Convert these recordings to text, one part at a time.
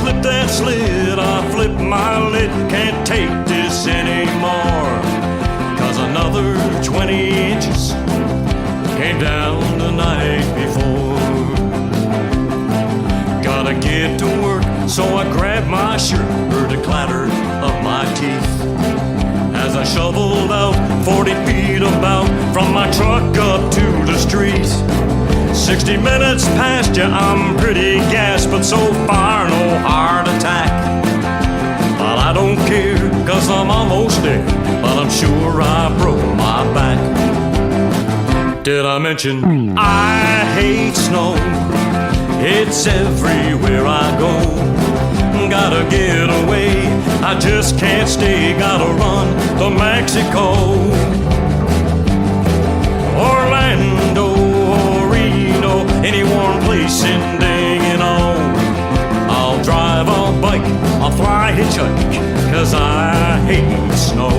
flip that slid, I flip my lid. Can't take this anymore, 'cause another 20 inches came down the night before. Gotta get to work, so I grabbed my shirt, heard the clatter of my teeth as I shoveled out 40 feet about from my truck up to the street. 60 minutes past you, I'm pretty gassed, but so far no heart attack. But I don't care, 'cause I'm almost there, but I'm sure I broke my back. Did I mention I hate snow? It's everywhere I go. Gotta get away, I just can't stay. Gotta run to Mexico, Orlando, Reno, any warm place in dang it all. I'll drive, I'll bike, I'll fly, hitchhike, 'cause I hate snow.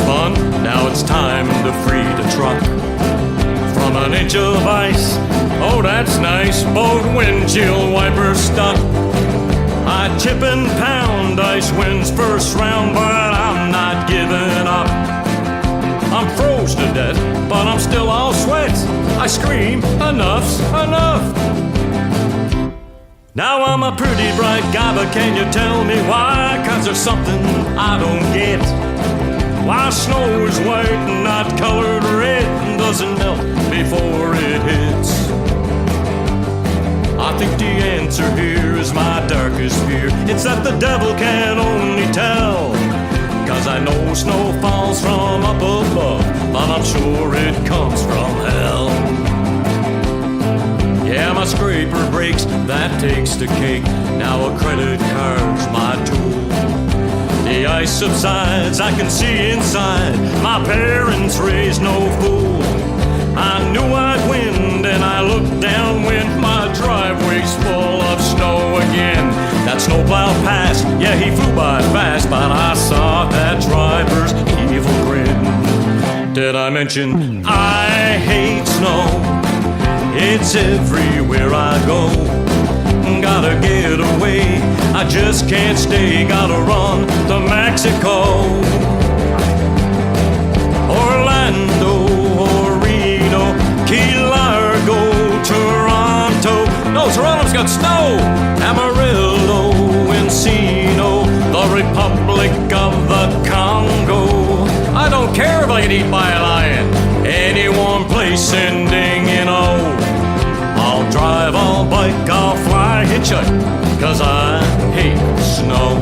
Fun. Now it's time to free the truck from an inch of ice. Oh, that's nice, both windshield wipers stuck. I chip and pound, ice wins first round, but I'm not giving up. I'm froze to death, but I'm still all sweat. I scream, enough's enough. Now I'm a pretty bright guy, but can you tell me why? 'Cause there's something I don't get. Why snow is white and not colored red and doesn't melt before it hits. I think the answer here is my darkest fear. It's that the devil can only tell, 'cause I know snow falls from up above, but I'm sure it comes from hell. Yeah, my scraper breaks, that takes the cake. Now a credit card's my tool. The ice subsides, I can see inside. My parents raised no fool. I knew I'd win, and I looked downwind. My driveway's full of snow again. That snowplow passed, yeah, he flew by fast, but I saw that driver's evil grin. Did I mention I hate snow? It's everywhere I go. Gotta get away, I just can't stay. Gotta run to Mexico, Orlando, Reno, Key Largo, Toronto. No, Toronto's got snow. Amarillo, Encino, the Republic of the Congo. I don't care if I get eaten by a lion. Any warm place ending in O. I'll drive, I'll bike, I'll fly, hitchhike, 'cause I hate snow.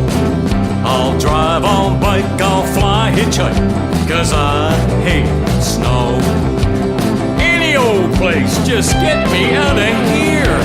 I'll drive, I'll bike, I'll fly, hitchhike, 'cause I hate snow. Any old place, just get me out of here.